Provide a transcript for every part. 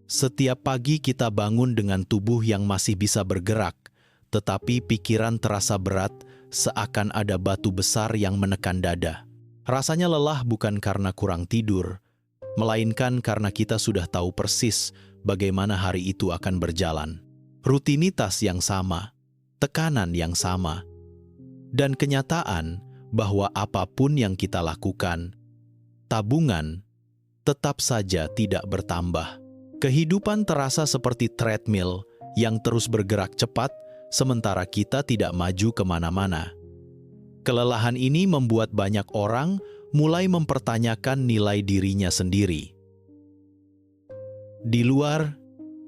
Setiap pagi kita bangun dengan tubuh yang masih bisa bergerak, tetapi pikiran terasa berat seakan ada batu besar yang menekan dada. Rasanya lelah bukan karena kurang tidur, melainkan karena kita sudah tahu persis bagaimana hari itu akan berjalan. Rutinitas yang sama, tekanan yang sama, dan kenyataan bahwa apapun yang kita lakukan, tabungan tetap saja tidak bertambah. Kehidupan terasa seperti treadmill yang terus bergerak cepat, sementara kita tidak maju kemana-mana. Kelelahan ini membuat banyak orang mulai mempertanyakan nilai dirinya sendiri. Di luar,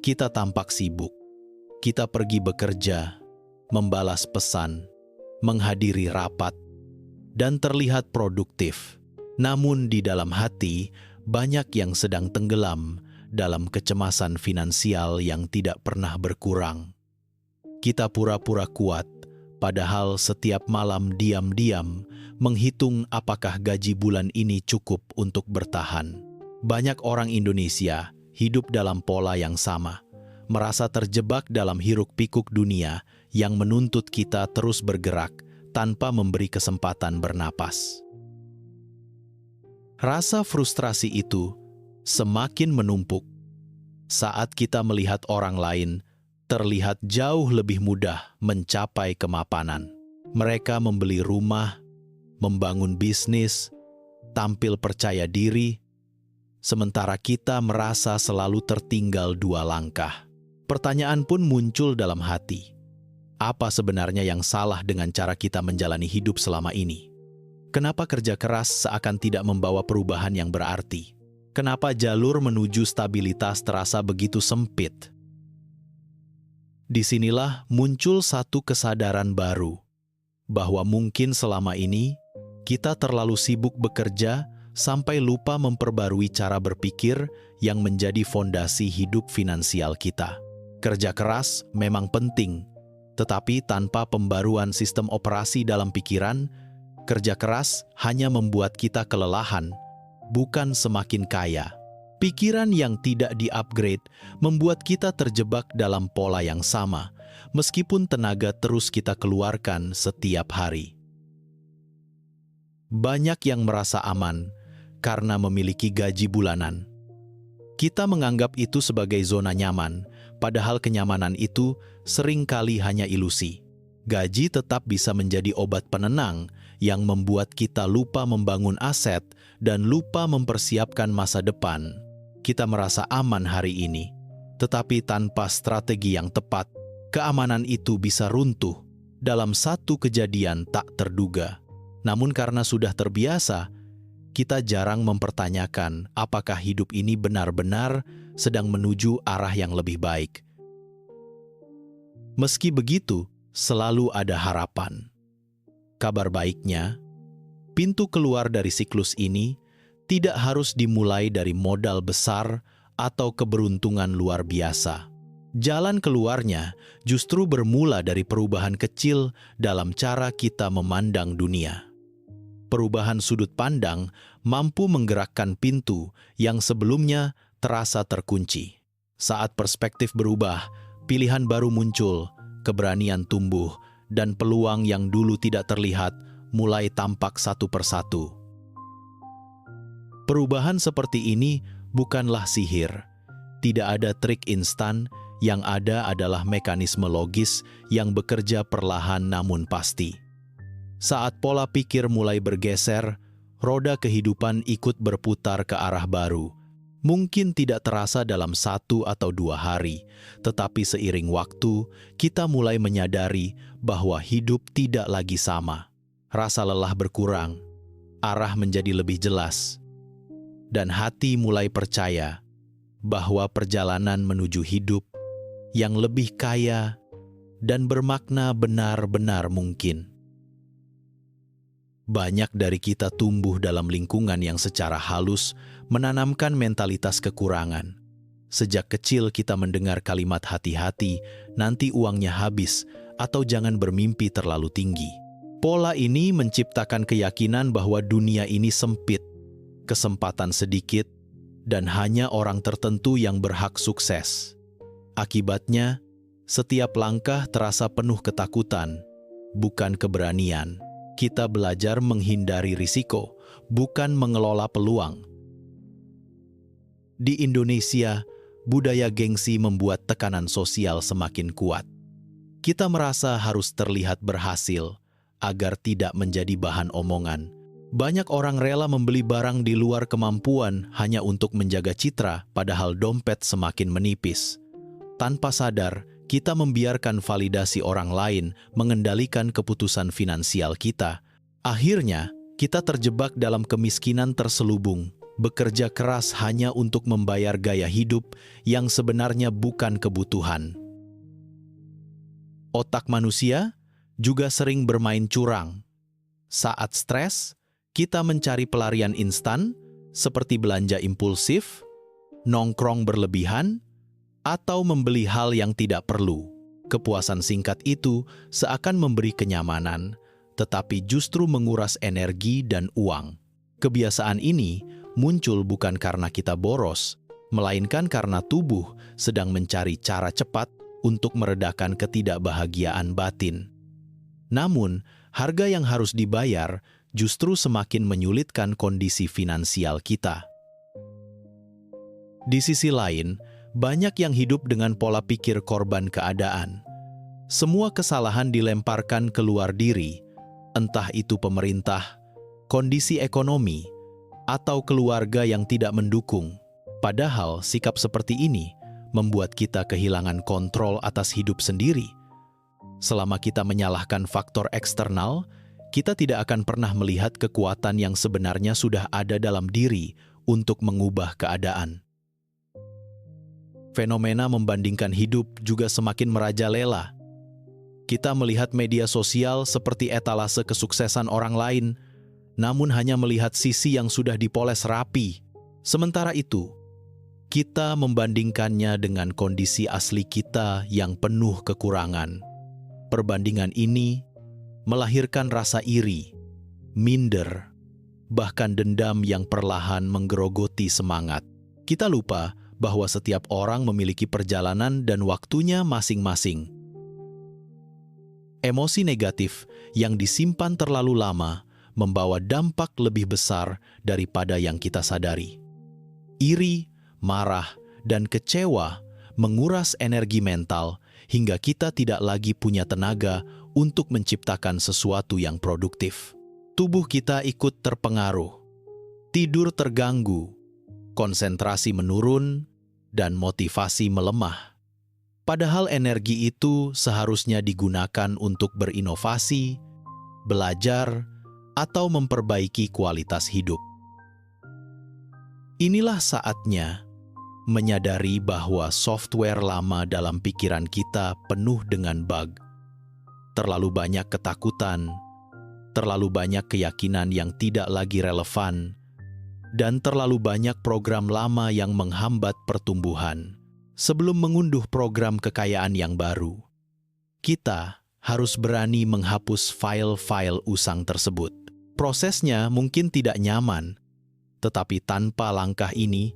kita tampak sibuk. Kita pergi bekerja, membalas pesan, menghadiri rapat, dan terlihat produktif. Namun di dalam hati, banyak yang sedang tenggelam dalam kecemasan finansial yang tidak pernah berkurang. Kita pura-pura kuat, padahal setiap malam diam-diam menghitung apakah gaji bulan ini cukup untuk bertahan. Banyak orang Indonesia hidup dalam pola yang sama, merasa terjebak dalam hiruk-pikuk dunia yang menuntut kita terus bergerak tanpa memberi kesempatan bernapas. Rasa frustrasi itu semakin menumpuk saat kita melihat orang lain terlihat jauh lebih mudah mencapai kemapanan. Mereka membeli rumah, membangun bisnis, tampil percaya diri, sementara kita merasa selalu tertinggal 2 langkah. Pertanyaan pun muncul dalam hati. Apa sebenarnya yang salah dengan cara kita menjalani hidup selama ini? Kenapa kerja keras seakan tidak membawa perubahan yang berarti? Kenapa jalur menuju stabilitas terasa begitu sempit? Disinilah muncul satu kesadaran baru, bahwa mungkin selama ini kita terlalu sibuk bekerja sampai lupa memperbarui cara berpikir yang menjadi fondasi hidup finansial kita. Kerja keras memang penting, tetapi tanpa pembaruan sistem operasi dalam pikiran, kerja keras hanya membuat kita kelelahan, bukan semakin kaya. Pikiran yang tidak di-upgrade membuat kita terjebak dalam pola yang sama, meskipun tenaga terus kita keluarkan setiap hari. Banyak yang merasa aman karena memiliki gaji bulanan. Kita menganggap itu sebagai zona nyaman, padahal kenyamanan itu seringkali hanya ilusi. Gaji tetap bisa menjadi obat penenang yang membuat kita lupa membangun aset dan lupa mempersiapkan masa depan. Kita merasa aman hari ini, tetapi tanpa strategi yang tepat, keamanan itu bisa runtuh dalam satu kejadian tak terduga. Namun karena sudah terbiasa, kita jarang mempertanyakan apakah hidup ini benar-benar sedang menuju arah yang lebih baik. Meski begitu, selalu ada harapan. Kabar baiknya, pintu keluar dari siklus ini tidak harus dimulai dari modal besar atau keberuntungan luar biasa. Jalan keluarnya justru bermula dari perubahan kecil dalam cara kita memandang dunia. Perubahan sudut pandang mampu menggerakkan pintu yang sebelumnya terasa terkunci. Saat perspektif berubah, pilihan baru muncul, keberanian tumbuh, dan peluang yang dulu tidak terlihat mulai tampak satu persatu. Perubahan seperti ini bukanlah sihir. Tidak ada trik instan, yang ada adalah mekanisme logis yang bekerja perlahan namun pasti. Saat pola pikir mulai bergeser, roda kehidupan ikut berputar ke arah baru. Mungkin tidak terasa dalam 1 atau 2 hari, tetapi seiring waktu, kita mulai menyadari bahwa hidup tidak lagi sama. Rasa lelah berkurang, arah menjadi lebih jelas, dan hati mulai percaya bahwa perjalanan menuju hidup yang lebih kaya dan bermakna benar-benar mungkin. Banyak dari kita tumbuh dalam lingkungan yang secara halus menanamkan mentalitas kekurangan. Sejak kecil kita mendengar kalimat hati-hati, nanti uangnya habis, atau jangan bermimpi terlalu tinggi. Pola ini menciptakan keyakinan bahwa dunia ini sempit, kesempatan sedikit, dan hanya orang tertentu yang berhak sukses. Akibatnya, setiap langkah terasa penuh ketakutan, bukan keberanian. Kita belajar menghindari risiko, bukan mengelola peluang. Di Indonesia, budaya gengsi membuat tekanan sosial semakin kuat. Kita merasa harus terlihat berhasil agar tidak menjadi bahan omongan. Banyak orang rela membeli barang di luar kemampuan hanya untuk menjaga citra, padahal dompet semakin menipis. Tanpa sadar, kita membiarkan validasi orang lain mengendalikan keputusan finansial kita. Akhirnya, kita terjebak dalam kemiskinan terselubung, bekerja keras hanya untuk membayar gaya hidup yang sebenarnya bukan kebutuhan. Otak manusia juga sering bermain curang. Saat stres, kita mencari pelarian instan seperti belanja impulsif, nongkrong berlebihan, atau membeli hal yang tidak perlu. Kepuasan singkat itu seakan memberi kenyamanan, tetapi justru menguras energi dan uang. Kebiasaan ini muncul bukan karena kita boros, melainkan karena tubuh sedang mencari cara cepat untuk meredakan ketidakbahagiaan batin. Namun, harga yang harus dibayar justru semakin menyulitkan kondisi finansial kita. Di sisi lain, banyak yang hidup dengan pola pikir korban keadaan. Semua kesalahan dilemparkan keluar diri, entah itu pemerintah, kondisi ekonomi, atau keluarga yang tidak mendukung. Padahal sikap seperti ini membuat kita kehilangan kontrol atas hidup sendiri. Selama kita menyalahkan faktor eksternal, kita tidak akan pernah melihat kekuatan yang sebenarnya sudah ada dalam diri untuk mengubah keadaan. Fenomena membandingkan hidup juga semakin merajalela. Kita melihat media sosial seperti etalase kesuksesan orang lain, namun hanya melihat sisi yang sudah dipoles rapi. Sementara itu, kita membandingkannya dengan kondisi asli kita yang penuh kekurangan. Perbandingan ini melahirkan rasa iri, minder, bahkan dendam yang perlahan menggerogoti semangat. Kita lupa bahwa setiap orang memiliki perjalanan dan waktunya masing-masing. Emosi negatif yang disimpan terlalu lama membawa dampak lebih besar daripada yang kita sadari. Iri, marah, dan kecewa menguras energi mental hingga kita tidak lagi punya tenaga untuk menciptakan sesuatu yang produktif. Tubuh kita ikut terpengaruh, tidur terganggu, konsentrasi menurun, dan motivasi melemah. Padahal energi itu seharusnya digunakan untuk berinovasi, belajar, atau memperbaiki kualitas hidup. Inilah saatnya menyadari bahwa software lama dalam pikiran kita penuh dengan bug. Terlalu banyak ketakutan, terlalu banyak keyakinan yang tidak lagi relevan, dan terlalu banyak program lama yang menghambat pertumbuhan. Sebelum mengunduh program kekayaan yang baru, kita harus berani menghapus file-file usang tersebut. Prosesnya mungkin tidak nyaman, tetapi tanpa langkah ini,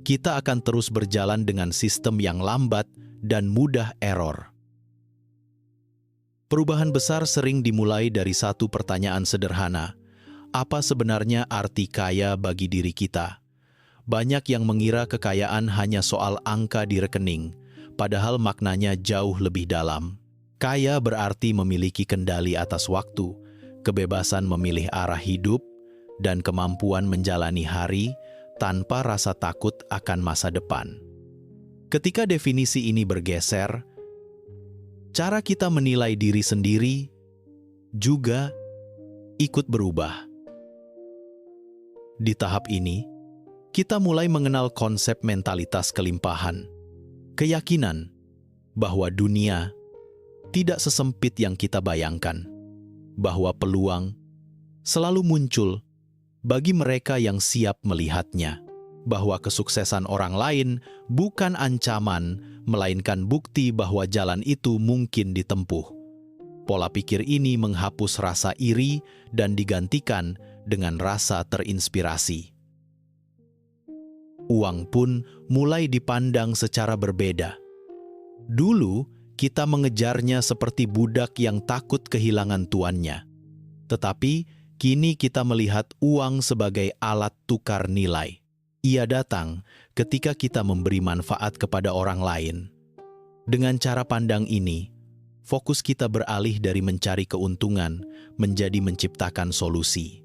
kita akan terus berjalan dengan sistem yang lambat dan mudah error. Perubahan besar sering dimulai dari satu pertanyaan sederhana. Apa sebenarnya arti kaya bagi diri kita? Banyak yang mengira kekayaan hanya soal angka di rekening, padahal maknanya jauh lebih dalam. Kaya berarti memiliki kendali atas waktu, kebebasan memilih arah hidup, dan kemampuan menjalani hari tanpa rasa takut akan masa depan. Ketika definisi ini bergeser, cara kita menilai diri sendiri juga ikut berubah. Di tahap ini, kita mulai mengenal konsep mentalitas kelimpahan, keyakinan bahwa dunia tidak sesempit yang kita bayangkan, bahwa peluang selalu muncul bagi mereka yang siap melihatnya, bahwa kesuksesan orang lain bukan ancaman, melainkan bukti bahwa jalan itu mungkin ditempuh. Pola pikir ini menghapus rasa iri dan digantikan dengan rasa terinspirasi. uang pun mulai dipandang secara berbeda. Dulu, kita mengejarnya seperti budak yang takut kehilangan tuannya. Tetapi, kini kita melihat uang sebagai alat tukar nilai. Ia datang ketika kita memberi manfaat kepada orang lain. Dengan cara pandang ini, fokus kita beralih dari mencari keuntungan menjadi menciptakan solusi.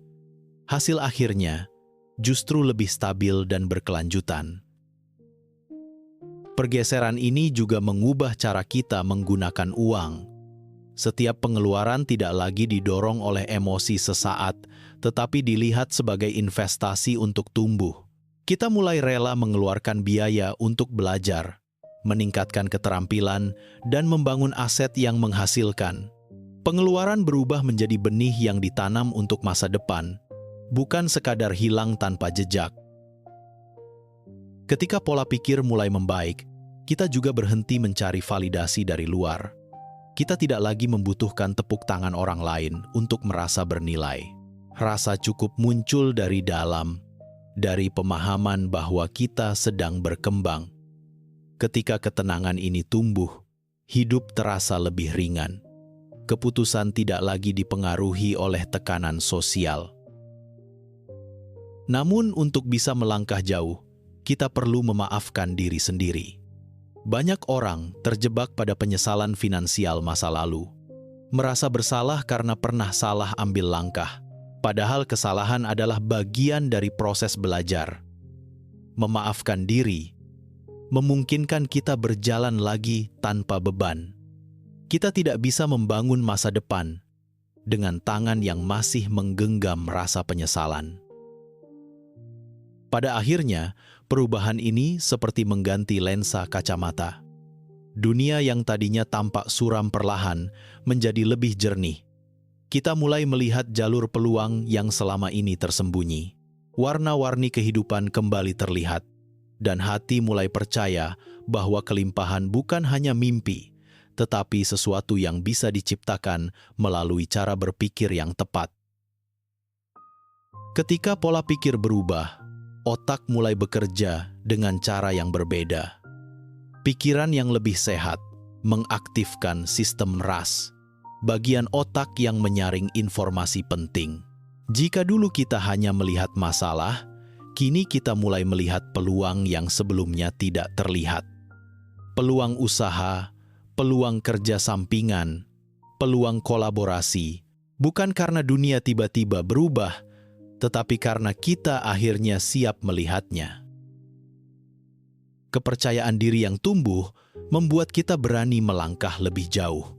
Hasil akhirnya justru lebih stabil dan berkelanjutan. Pergeseran ini juga mengubah cara kita menggunakan uang. Setiap pengeluaran tidak lagi didorong oleh emosi sesaat, tetapi dilihat sebagai investasi untuk tumbuh. Kita mulai rela mengeluarkan biaya untuk belajar, meningkatkan keterampilan, dan membangun aset yang menghasilkan. Pengeluaran berubah menjadi benih yang ditanam untuk masa depan, bukan sekadar hilang tanpa jejak. Ketika pola pikir mulai membaik, kita juga berhenti mencari validasi dari luar. Kita tidak lagi membutuhkan tepuk tangan orang lain untuk merasa bernilai. Rasa cukup muncul dari dalam, dari pemahaman bahwa kita sedang berkembang. Ketika ketenangan ini tumbuh, hidup terasa lebih ringan. Keputusan tidak lagi dipengaruhi oleh tekanan sosial. Namun untuk bisa melangkah jauh, kita perlu memaafkan diri sendiri. Banyak orang terjebak pada penyesalan finansial masa lalu. Merasa bersalah karena pernah salah ambil langkah. Padahal kesalahan adalah bagian dari proses belajar. Memaafkan diri memungkinkan kita berjalan lagi tanpa beban. Kita tidak bisa membangun masa depan dengan tangan yang masih menggenggam rasa penyesalan. Pada akhirnya, perubahan ini seperti mengganti lensa kacamata. Dunia yang tadinya tampak suram perlahan menjadi lebih jernih. Kita mulai melihat jalur peluang yang selama ini tersembunyi. Warna-warni kehidupan kembali terlihat. Dan hati mulai percaya bahwa kelimpahan bukan hanya mimpi, tetapi sesuatu yang bisa diciptakan melalui cara berpikir yang tepat. Ketika pola pikir berubah, otak mulai bekerja dengan cara yang berbeda. Pikiran yang lebih sehat mengaktifkan sistem RAS, bagian otak yang menyaring informasi penting. Jika dulu kita hanya melihat masalah, kini kita mulai melihat peluang yang sebelumnya tidak terlihat. Peluang usaha, peluang kerja sampingan, peluang kolaborasi, bukan karena dunia tiba-tiba berubah, tetapi karena kita akhirnya siap melihatnya. Kepercayaan diri yang tumbuh membuat kita berani melangkah lebih jauh.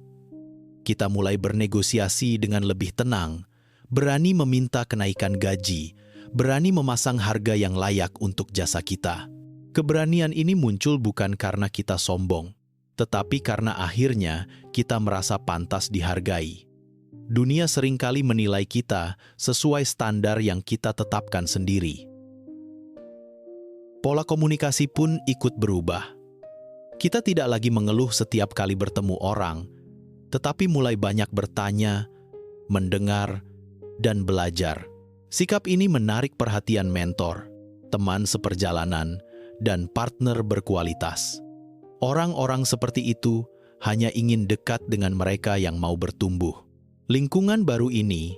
Kita mulai bernegosiasi dengan lebih tenang, berani meminta kenaikan gaji, berani memasang harga yang layak untuk jasa kita. Keberanian ini muncul bukan karena kita sombong, tetapi karena akhirnya kita merasa pantas dihargai. Dunia seringkali menilai kita sesuai standar yang kita tetapkan sendiri. Pola komunikasi pun ikut berubah. Kita tidak lagi mengeluh setiap kali bertemu orang, tetapi mulai banyak bertanya, mendengar, dan belajar. Sikap ini menarik perhatian mentor, teman seperjalanan, dan partner berkualitas. Orang-orang seperti itu hanya ingin dekat dengan mereka yang mau bertumbuh. Lingkungan baru ini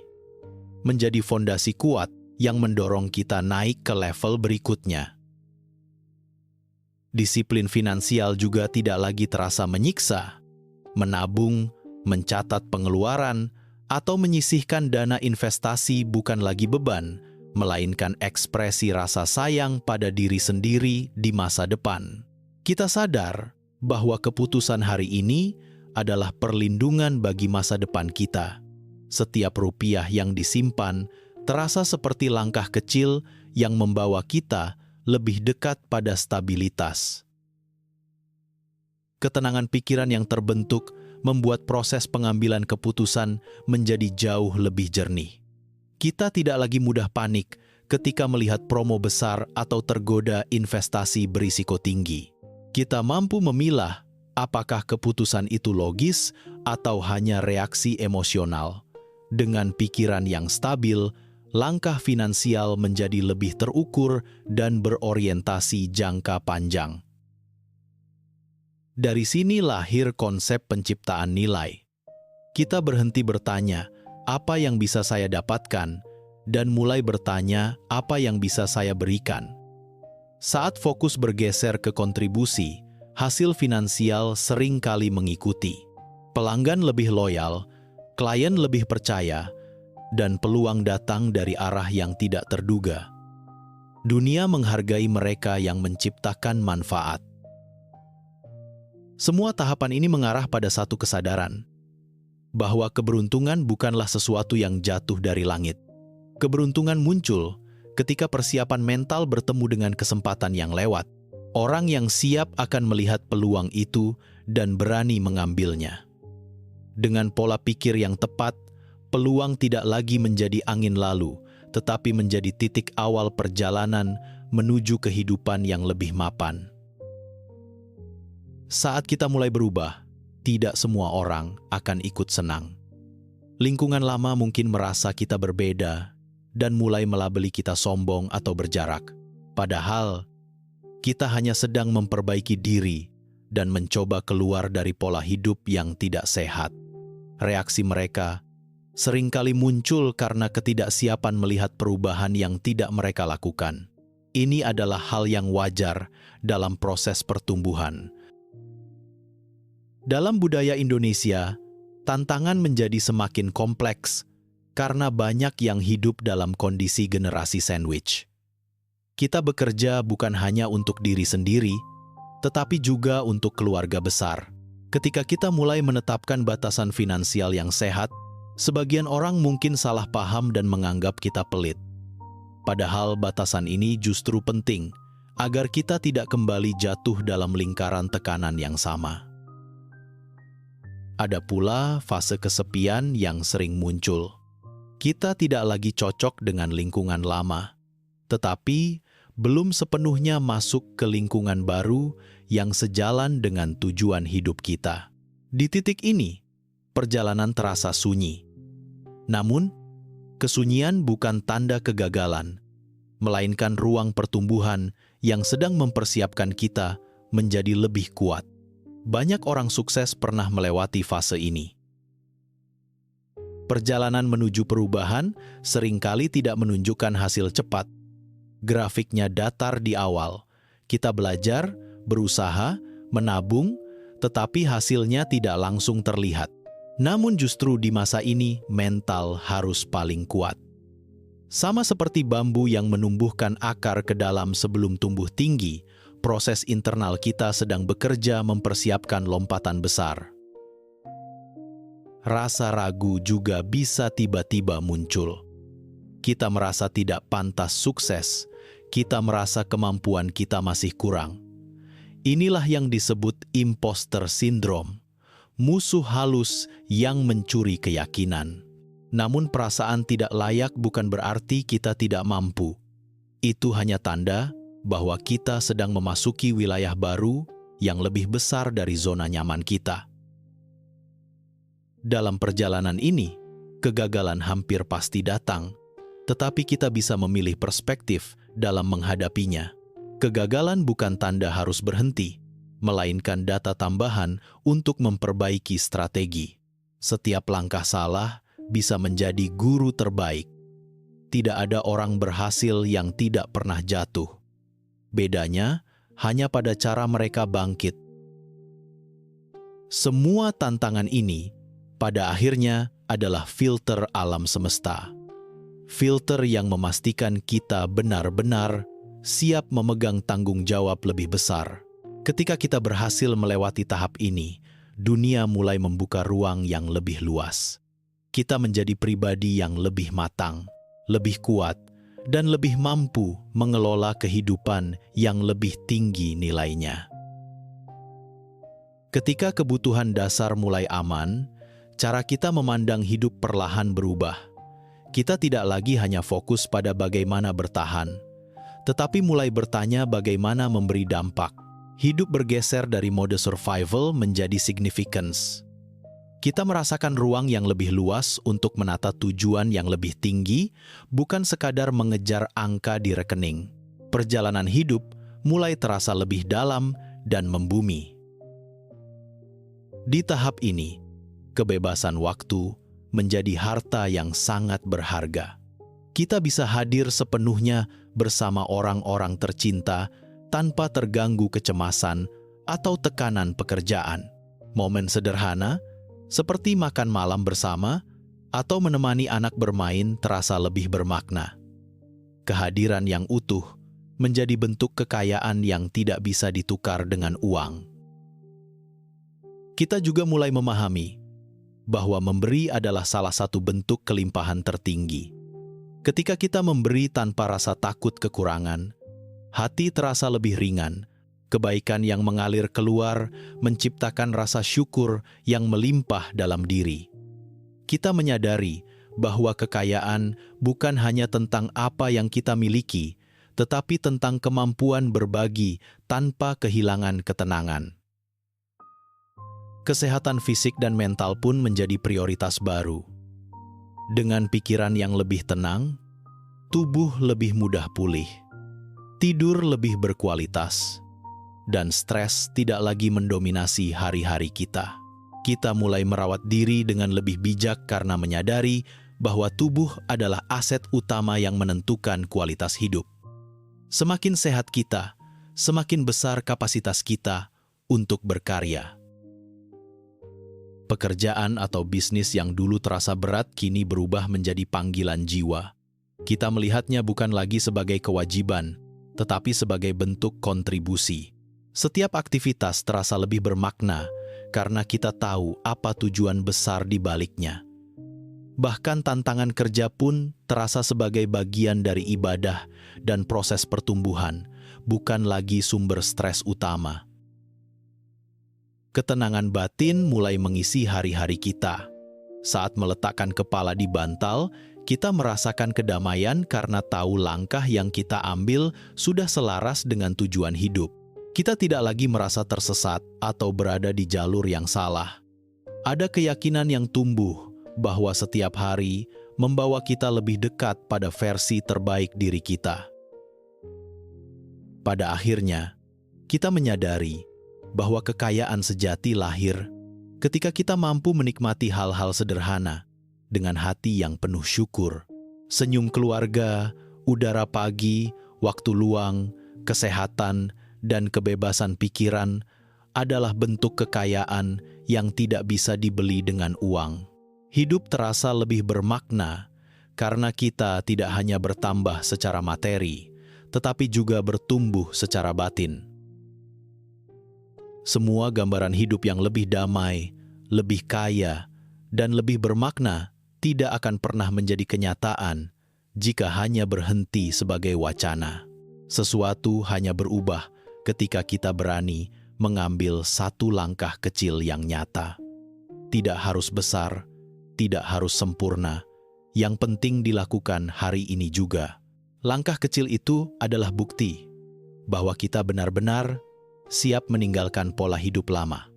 menjadi fondasi kuat yang mendorong kita naik ke level berikutnya. Disiplin finansial juga tidak lagi terasa menyiksa. Menabung, mencatat pengeluaran, atau menyisihkan dana investasi bukan lagi beban, melainkan ekspresi rasa sayang pada diri sendiri di masa depan. Kita sadar bahwa keputusan hari ini adalah perlindungan bagi masa depan kita. Setiap rupiah yang disimpan terasa seperti langkah kecil yang membawa kita lebih dekat pada stabilitas. Ketenangan pikiran yang terbentuk membuat proses pengambilan keputusan menjadi jauh lebih jernih. Kita tidak lagi mudah panik ketika melihat promo besar atau tergoda investasi berisiko tinggi. Kita mampu memilah apakah keputusan itu logis atau hanya reaksi emosional. Dengan pikiran yang stabil, langkah finansial menjadi lebih terukur dan berorientasi jangka panjang. Dari sini lahir konsep penciptaan nilai. Kita berhenti bertanya, apa yang bisa saya dapatkan, dan mulai bertanya, apa yang bisa saya berikan. Saat fokus bergeser ke kontribusi, hasil finansial sering kali mengikuti. Pelanggan lebih loyal, klien lebih percaya, dan peluang datang dari arah yang tidak terduga. Dunia menghargai mereka yang menciptakan manfaat. Semua tahapan ini mengarah pada satu kesadaran, bahwa keberuntungan bukanlah sesuatu yang jatuh dari langit. Keberuntungan muncul ketika persiapan mental bertemu dengan kesempatan yang lewat. Orang yang siap akan melihat peluang itu dan berani mengambilnya. Dengan pola pikir yang tepat, peluang tidak lagi menjadi angin lalu, tetapi menjadi titik awal perjalanan menuju kehidupan yang lebih mapan. Saat kita mulai berubah, tidak semua orang akan ikut senang. Lingkungan lama mungkin merasa kita berbeda dan mulai melabeli kita sombong atau berjarak. Padahal, kita hanya sedang memperbaiki diri dan mencoba keluar dari pola hidup yang tidak sehat. Reaksi mereka seringkali muncul karena ketidaksiapan melihat perubahan yang tidak mereka lakukan. Ini adalah hal yang wajar dalam proses pertumbuhan. Dalam budaya Indonesia, tantangan menjadi semakin kompleks karena banyak yang hidup dalam kondisi generasi sandwich. Kita bekerja bukan hanya untuk diri sendiri, tetapi juga untuk keluarga besar. Ketika kita mulai menetapkan batasan finansial yang sehat, sebagian orang mungkin salah paham dan menganggap kita pelit. Padahal batasan ini justru penting agar kita tidak kembali jatuh dalam lingkaran tekanan yang sama. Ada pula fase kesepian yang sering muncul. Kita tidak lagi cocok dengan lingkungan lama, tetapi belum sepenuhnya masuk ke lingkungan baru yang sejalan dengan tujuan hidup kita. Di titik ini, perjalanan terasa sunyi. Namun, kesunyian bukan tanda kegagalan, melainkan ruang pertumbuhan yang sedang mempersiapkan kita menjadi lebih kuat. Banyak orang sukses pernah melewati fase ini. Perjalanan menuju perubahan seringkali tidak menunjukkan hasil cepat. Grafiknya datar di awal. Kita belajar, berusaha, menabung, tetapi hasilnya tidak langsung terlihat. Namun justru di masa ini, mental harus paling kuat. Sama seperti bambu yang menumbuhkan akar ke dalam sebelum tumbuh tinggi, proses internal kita sedang bekerja mempersiapkan lompatan besar. Rasa ragu juga bisa tiba-tiba muncul. Kita merasa tidak pantas sukses, kita merasa kemampuan kita masih kurang. Inilah yang disebut imposter syndrome, musuh halus yang mencuri keyakinan. Namun perasaan tidak layak bukan berarti kita tidak mampu. Itu hanya tanda bahwa kita sedang memasuki wilayah baru yang lebih besar dari zona nyaman kita. Dalam perjalanan ini, kegagalan hampir pasti datang, tetapi kita bisa memilih perspektif dalam menghadapinya. Kegagalan bukan tanda harus berhenti, melainkan data tambahan untuk memperbaiki strategi. Setiap langkah salah bisa menjadi guru terbaik. Tidak ada orang berhasil yang tidak pernah jatuh. Bedanya hanya pada cara mereka bangkit. Semua tantangan ini pada akhirnya adalah filter alam semesta. Filter yang memastikan kita benar-benar siap memegang tanggung jawab lebih besar. Ketika kita berhasil melewati tahap ini, dunia mulai membuka ruang yang lebih luas. Kita menjadi pribadi yang lebih matang, lebih kuat, dan lebih mampu mengelola kehidupan yang lebih tinggi nilainya. Ketika kebutuhan dasar mulai aman, cara kita memandang hidup perlahan berubah. Kita tidak lagi hanya fokus pada bagaimana bertahan, tetapi mulai bertanya bagaimana memberi dampak. Hidup bergeser dari mode survival menjadi significance. Kita merasakan ruang yang lebih luas untuk menata tujuan yang lebih tinggi, bukan sekadar mengejar angka di rekening. Perjalanan hidup mulai terasa lebih dalam dan membumi. Di tahap ini, kebebasan waktu menjadi harta yang sangat berharga. Kita bisa hadir sepenuhnya bersama orang-orang tercinta tanpa terganggu kecemasan atau tekanan pekerjaan. Momen sederhana seperti makan malam bersama atau menemani anak bermain terasa lebih bermakna. Kehadiran yang utuh menjadi bentuk kekayaan yang tidak bisa ditukar dengan uang. Kita juga mulai memahami bahwa memberi adalah salah satu bentuk kelimpahan tertinggi. Ketika kita memberi tanpa rasa takut kekurangan, hati terasa lebih ringan. Kebaikan yang mengalir keluar menciptakan rasa syukur yang melimpah dalam diri. Kita menyadari bahwa kekayaan bukan hanya tentang apa yang kita miliki, tetapi tentang kemampuan berbagi tanpa kehilangan ketenangan. Kesehatan fisik dan mental pun menjadi prioritas baru. Dengan pikiran yang lebih tenang, tubuh lebih mudah pulih, tidur lebih berkualitas, dan stres tidak lagi mendominasi hari-hari kita. Kita mulai merawat diri dengan lebih bijak karena menyadari bahwa tubuh adalah aset utama yang menentukan kualitas hidup. Semakin sehat kita, semakin besar kapasitas kita untuk berkarya. Pekerjaan atau bisnis yang dulu terasa berat kini berubah menjadi panggilan jiwa. Kita melihatnya bukan lagi sebagai kewajiban, tetapi sebagai bentuk kontribusi. Setiap aktivitas terasa lebih bermakna karena kita tahu apa tujuan besar di baliknya. Bahkan tantangan kerja pun terasa sebagai bagian dari ibadah dan proses pertumbuhan, bukan lagi sumber stres utama. Ketenangan batin mulai mengisi hari-hari kita. Saat meletakkan kepala di bantal, kita merasakan kedamaian karena tahu langkah yang kita ambil sudah selaras dengan tujuan hidup. Kita tidak lagi merasa tersesat atau berada di jalur yang salah. Ada keyakinan yang tumbuh bahwa setiap hari membawa kita lebih dekat pada versi terbaik diri kita. Pada akhirnya, kita menyadari bahwa kekayaan sejati lahir ketika kita mampu menikmati hal-hal sederhana dengan hati yang penuh syukur. Senyum keluarga, udara pagi, waktu luang, kesehatan, dan kebebasan pikiran adalah bentuk kekayaan yang tidak bisa dibeli dengan uang. Hidup terasa lebih bermakna karena kita tidak hanya bertambah secara materi, tetapi juga bertumbuh secara batin. Semua gambaran hidup yang lebih damai, lebih kaya, dan lebih bermakna tidak akan pernah menjadi kenyataan jika hanya berhenti sebagai wacana. Sesuatu hanya berubah ketika kita berani mengambil satu langkah kecil yang nyata. Tidak harus besar, tidak harus sempurna, yang penting dilakukan hari ini juga. Langkah kecil itu adalah bukti bahwa kita benar-benar siap meninggalkan pola hidup lama.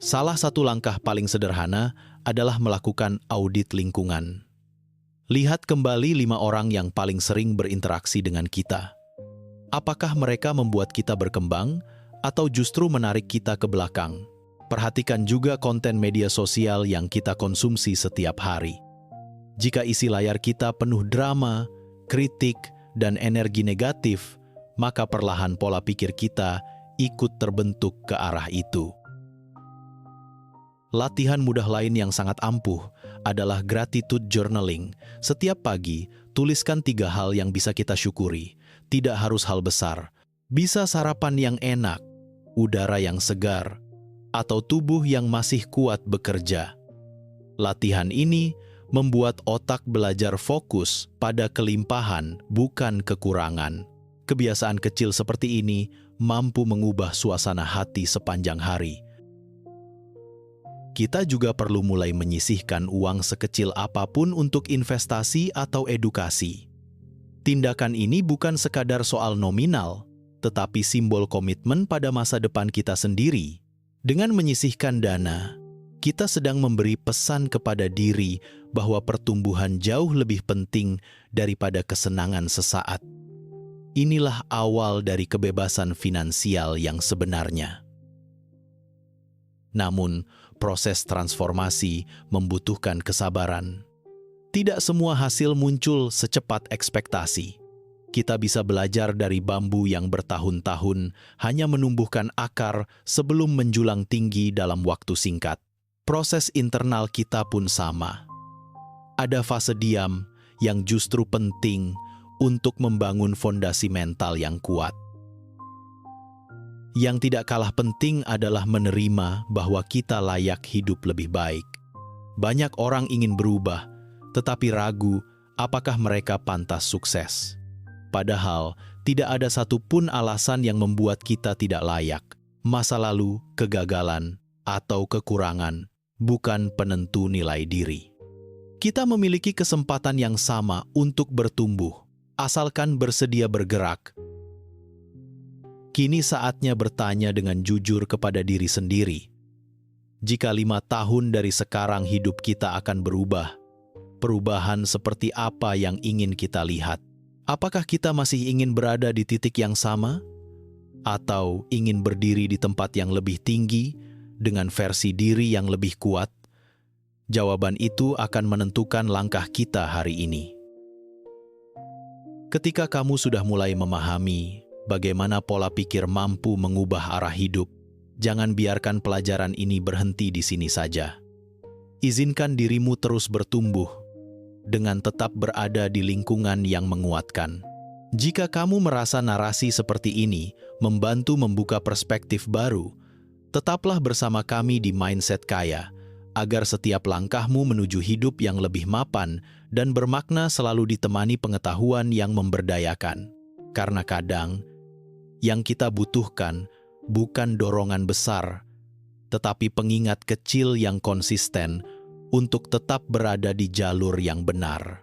Salah satu langkah paling sederhana adalah melakukan audit lingkungan. Lihat kembali 5 orang yang paling sering berinteraksi dengan kita. Apakah mereka membuat kita berkembang atau justru menarik kita ke belakang? Perhatikan juga konten media sosial yang kita konsumsi setiap hari. Jika isi layar kita penuh drama, kritik, dan energi negatif, maka perlahan pola pikir kita ikut terbentuk ke arah itu. Latihan mudah lain yang sangat ampuh adalah gratitude journaling. Setiap pagi, tuliskan 3 hal yang bisa kita syukuri. Tidak harus hal besar. Bisa sarapan yang enak, udara yang segar, atau tubuh yang masih kuat bekerja. Latihan ini membuat otak belajar fokus pada kelimpahan, bukan kekurangan. Kebiasaan kecil seperti ini mampu mengubah suasana hati sepanjang hari. Kita juga perlu mulai menyisihkan uang sekecil apapun untuk investasi atau edukasi. Tindakan ini bukan sekadar soal nominal, tetapi simbol komitmen pada masa depan kita sendiri. Dengan menyisihkan dana, kita sedang memberi pesan kepada diri bahwa pertumbuhan jauh lebih penting daripada kesenangan sesaat. Inilah awal dari kebebasan finansial yang sebenarnya. Namun, proses transformasi membutuhkan kesabaran. Tidak semua hasil muncul secepat ekspektasi. Kita bisa belajar dari bambu yang bertahun-tahun hanya menumbuhkan akar sebelum menjulang tinggi dalam waktu singkat. Proses internal kita pun sama. Ada fase diam yang justru penting untuk membangun fondasi mental yang kuat. Yang tidak kalah penting adalah menerima bahwa kita layak hidup lebih baik. Banyak orang ingin berubah, tetapi ragu apakah mereka pantas sukses. Padahal, tidak ada satupun alasan yang membuat kita tidak layak. Masa lalu, kegagalan, atau kekurangan bukan penentu nilai diri. Kita memiliki kesempatan yang sama untuk bertumbuh, asalkan bersedia bergerak. Kini saatnya bertanya dengan jujur kepada diri sendiri. Jika 5 tahun dari sekarang hidup kita akan berubah, perubahan seperti apa yang ingin kita lihat? Apakah kita masih ingin berada di titik yang sama? Atau ingin berdiri di tempat yang lebih tinggi, dengan versi diri yang lebih kuat? Jawaban itu akan menentukan langkah kita hari ini. Ketika kamu sudah mulai memahami bagaimana pola pikir mampu mengubah arah hidup, jangan biarkan pelajaran ini berhenti di sini saja. Izinkan dirimu terus bertumbuh dengan tetap berada di lingkungan yang menguatkan. Jika kamu merasa narasi seperti ini membantu membuka perspektif baru, tetaplah bersama kami di Mindset Kaya, agar setiap langkahmu menuju hidup yang lebih mapan dan bermakna selalu ditemani pengetahuan yang memberdayakan. Karena kadang, yang kita butuhkan bukan dorongan besar, tetapi pengingat kecil yang konsisten untuk tetap berada di jalur yang benar.